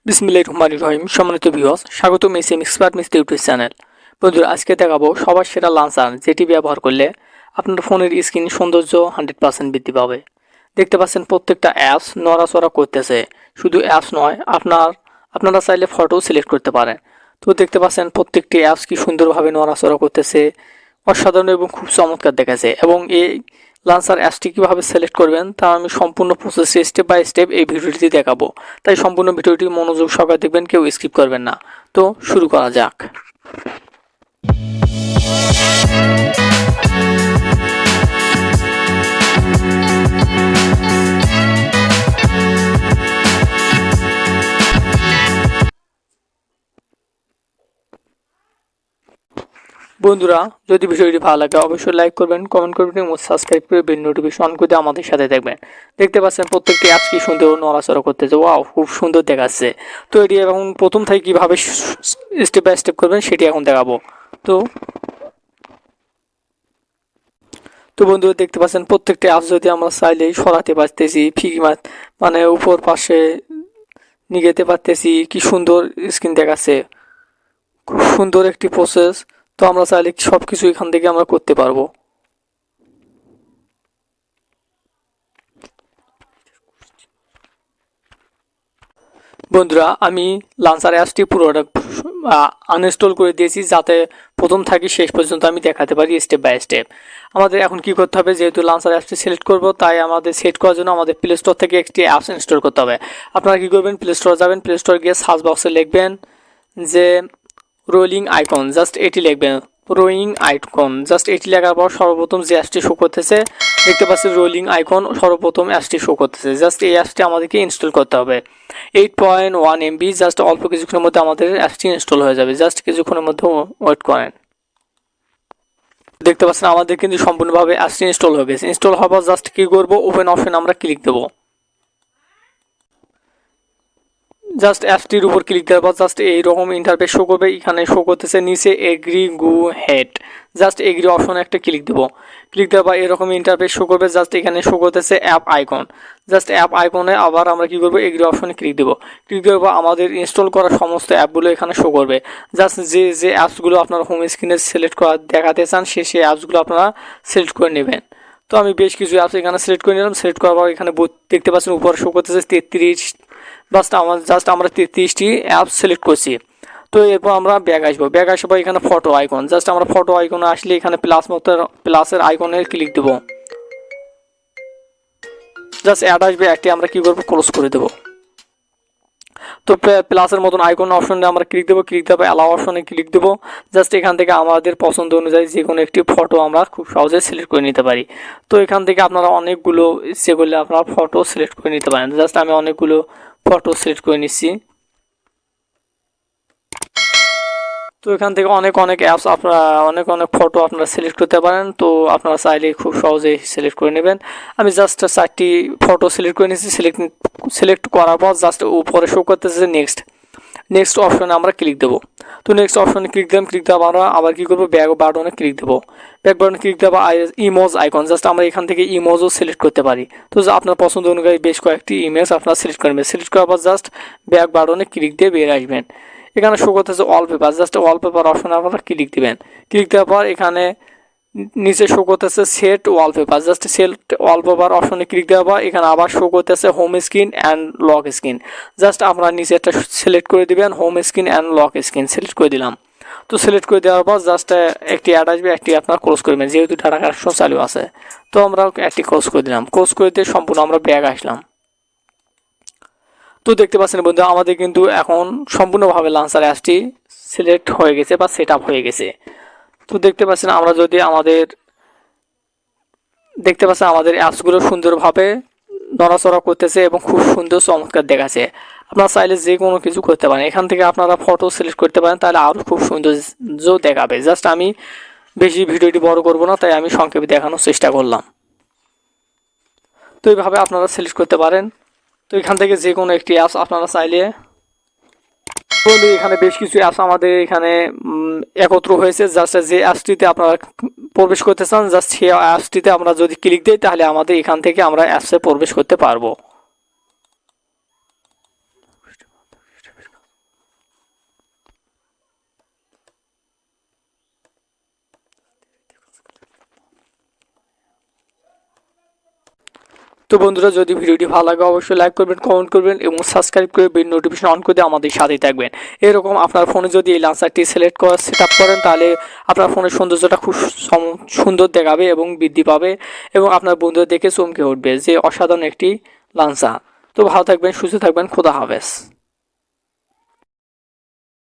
বিসমিল্লাহির রহমানির রহিম। সম্মানিত ভিউয়ার্স, স্বাগতম S M expert mystery YouTube channel. বন্ধুরা, আজকে দেখাবো সবার সেরা লাঞ্চার, যেটি ব্যবহার করলে আপনার ফোনের স্ক্রিন সৌন্দর্য 100% বৃদ্ধি পাবে। দেখতে পাচ্ছেন প্রত্যেকটা অ্যাপস নড়াচড়া করতেছে। শুধু অ্যাপস নয়, আপনারা চাইলে ফটো সিলেক্ট করতে পারেন। তো দেখতে পাচ্ছেন প্রত্যেকটি অ্যাপস কি সুন্দরভাবে নড়াচড়া করতেছে, অসাধারণ এবং খুব চমৎকার দেখাচ্ছে। এবং এই লাঞ্চার অ্যাপসটি কীভাবে সিলেক্ট করবেন তা আমি সম্পূর্ণ প্রসেসে স্টেপ বাই স্টেপ এই ভিডিওটি দেখাবো। তাই সম্পূর্ণ ভিডিওটি মনোযোগ সহকারে দেখবেন, কেউ স্কিপ করবেন না। তো শুরু করা যাক। বন্ধুরা, যদি ভিডিওটি ভালো লাগে অবশ্যই লাইক করবেন, কমেন্ট করবেন এবং সাবস্ক্রাইব করে বেল নোটিফিকেশন অন করে আমাদের সাথে থাকবেন। দেখতে পাচ্ছেন প্রত্যেকটি অ্যাপস কি সুন্দর নড়াচড়া করতেছে। ওয়াও, খুব সুন্দর দেখাচ্ছে। তো এটি এখন প্রথম থেকে কীভাবে স্টেপ বাই স্টেপ করবেন সেটি এখন দেখাবো। তো বন্ধুরা, দেখতে পাচ্ছেন প্রত্যেকটি অ্যাপস যদি আমরা চাইলেই সরাতে পারতেছি, মানে উপর পাশে নিয়ে যেতে পারতেছি। কি সুন্দর স্ক্রিন দেখাচ্ছে, খুব সুন্দর একটি প্রসেস। তো আমরা চাইলে সব কিছু এখান থেকে আমরা করতে পারবো। বন্ধুরা, আমি লাঞ্চার অ্যাপসটি পুরোটা আনইনস্টল করে দিয়েছি, যাতে প্রথম থাকি শেষ পর্যন্ত আমি দেখাতে পারি স্টেপ বাই স্টেপ। আমাদের এখন কি করতে হবে, যেহেতু লাঞ্চার অ্যাপসটি সিলেক্ট করব, তাই আমাদের সেট করার জন্য আমাদের প্লে স্টোর থেকে একটি অ্যাপস ইনস্টল করতে হবে। আপনারা কি করবেন, প্লে স্টোরে যাবেন, প্লে স্টোরে গিয়ে সার্চ বক্সে লিখবেন যে রোলিং আইকন, জাস্ট এটি লিখবেন। রোলিং আইকন, জাস্ট এটি লেখার পর সর্বপ্রথম যে অ্যাপসটি শো করতেছে, দেখতে পাচ্ছেন রোলিং আইকন, সর্বপ্রথম অ্যাপসটি শো করতেছে। জাস্ট এই অ্যাপসটি আমাদেরকে ইনস্টল করতে হবে। 8.1 MB, জাস্ট অল্প কিছুক্ষণের মধ্যে আমাদের অ্যাপসটি ইনস্টল হয়ে যাবে। জাস্ট কিছুক্ষণের মধ্যে ওয়েট করেন। দেখতে পাচ্ছেন আমাদের কিন্তু সম্পূর্ণভাবে অ্যাপসটি ইনস্টল হয়ে গেছে। ইনস্টল হওয়ার পর জাস্ট কি করবো, ওপেন অপশন আমরা ক্লিক দেবো। জাস্ট অ্যাপসটির উপর ক্লিক দেওয়ার পর জাস্ট এইরকম ইন্টারফেস শো করবে। এখানে শো করতেছে নিচে এগ্রি গো হেড, জাস্ট এগ্রি অপশনে একটা ক্লিক দেবো। ক্লিক দেওয়ার পর এরকম ইন্টারফেস শো করবে। জাস্ট এখানে শো করতেছে অ্যাপ আইকন, জাস্ট অ্যাপ আইকনে আবার আমরা কি করবো, এগ্রি অপশনে ক্লিক দেবো। ক্লিক দেওয়ার পর আমাদের ইনস্টল করা সমস্ত অ্যাপগুলো এখানে শো করবে। জাস্ট যে অ্যাপসগুলো আপনার হোম স্ক্রিনে সিলেক্ট করা দেখাতে চান, সেই অ্যাপসগুলো আপনারা সিলেক্ট করে নেবেন। তো আমি বেশ কিছু অ্যাপস এখানে সিলেক্ট করে নিলাম। সিলেক্ট করার পর এখানে দেখতে পাচ্ছেন উপরে শো করতেছে 33। জাস্ট আমরা 33টি অ্যাপস সিলেক্ট করছি। তো এরপর আমরা ব্যাগ আসবো। ব্যাগ আসবো এখানে ফটো আইকন, জাস্ট আমরা ফটো আইকনে আসলে এখানে প্লাসের আইকনে ক্লিক দেবো। জাস্ট অ্যাড আসবে একটি, আমরা কি করবো, ক্লোজ করে দেবো। তো প্লাসের মতন আইকন অপশনে আমরা ক্লিক দেবো। ক্লিক দেবো অ্যালাউ অপশনে ক্লিক দেবো। জাস্ট এখান থেকে আমাদের পছন্দ অনুযায়ী যে কোনো একটি ফটো আমরা খুব সহজে সিলেক্ট করে নিতে পারি। তো এখান থেকে আপনারা অনেকগুলো ইচ্ছে করলে আপনারা ফটো সিলেক্ট করে নিতে পারেন। জাস্ট আমি অনেকগুলো ফটো সিলেক্ট করে নিচ্ছি। তো এখান থেকে অনেক অ্যাপস আপনারা অনেক ফটো আপনারা সিলেক্ট করতে পারেন। তো আপনারা চাইলে খুব সহজেই সিলেক্ট করে নেবেন। আমি জাস্ট 4টি ফটো সিলেক্ট করে নিয়েছি। সিলেক্ট করার পর জাস্ট উপরে শো করতেছে নেক্সট অপশনে আমরা ক্লিক দেবো। তো নেক্সট অপশনে ক্লিক দেওয়া আমরা আবার কী করবো, ব্যাক বাটনে ক্লিক দেবো। ব্যাক বাটনে ক্লিক দেওয়া ইমোজ আইকন, জাস্ট আমরা এখান থেকে ইমোজও সিলেক্ট করতে পারি। তো আপনার পছন্দ অনুযায়ী বেশ কয়েকটি ইমেজ আপনারা সিলেক্ট করবেন। সিলেক্ট করার পর জাস্ট ব্যাক বাটনে ক্লিক দিয়ে বের আসবেন। এখানে শো করতেছে ওয়ালপেপার, জাস্ট ওয়ালপেপার অপশনে আপনারা ক্লিক দিবেন। ক্লিক দেওয়ার পর এখানে নিচে শো করতেছে set wallpaper, just set wallpaper অপশনে ক্লিক দেওয়ার পর এখানে আবার শো করতেছে home screen and lock screen. Just আপনারা নিচে একটা সিলেক্ট করে দিবেন, home screen and lock screen select করে দিলাম। তো সিলেক্ট করে দেওয়ার পর জাস্ট একটি অ্যাড আসবে, একটি আপনার ক্লোজ করবেন, যেহেতু ডাটা কানেকশন চালু আছে। তো আমরা একটি ক্লোজ করে দিলাম। ক্লোজ করে দিয়ে সম্পূর্ণ আমরা ব্যাক আসলাম। তো দেখতে পাচ্ছেন বন্ধু, আমাদের কিন্তু এখন সম্পূর্ণভাবে লাঞ্চার অ্যাপসটি সিলেক্ট হয়ে গেছে বা সেট আপ হয়ে গেছে। তো দেখতে পাচ্ছেন আমাদের অ্যাপসগুলো সুন্দরভাবে নড়াচড়া করতেছে এবং খুব সুন্দর চমৎকার দেখাচ্ছে। আপনারা চাইলে যে কোনো কিছু করতে পারেন। এখান থেকে আপনারা ফটো সিলেক্ট করতে পারেন, তাহলে আরও খুব সৌন্দর্য দেখাবে। জাস্ট আমি বেশি ভিডিওটি বড় করব না, তাই আমি সংক্ষেপে দেখানোর চেষ্টা করলাম। তো এইভাবে আপনারা সিলেক্ট করতে পারেন। তো এখান থেকে যে কোনো একটি অ্যাপস আপনারা চাইলে বন্ধু, এখানে বেশ কিছু অ্যাপস আমাদের এখানে একত্র হয়েছে। জাস্ট যে অ্যাপসটিতে আপনারা প্রবেশ করতে চান, জাস্ট সেই অ্যাপসটিতে আমরা যদি ক্লিক দিই, তাহলে আমাদের এখান থেকে আমরা অ্যাপসে প্রবেশ করতে পারবো। তো বন্ধুরা, যদি ভিডিওটি ভালো লাগে অবশ্যই লাইক করবেন, কমেন্ট করবেন এবং সাবস্ক্রাইব করে বেল নোটিফিকেশন অন করে দিয়ে আমাদের সাথেই থাকবেন। এরকম আপনার ফোনে যদি এই লাঞ্চারটি সিলেক্ট করা সেট আপ করেন তাহলে আপনার ফোনের সৌন্দর্যটা খুব সুন্দর দেখাবে এবং বৃদ্ধি পাবে এবং আপনার বন্ধুরা দেখে চমকে উঠবে যে অসাধারণ একটি লাঞ্চার। তো ভালো থাকবেন, সুস্থ থাকবেন, খোদা হাফেজ।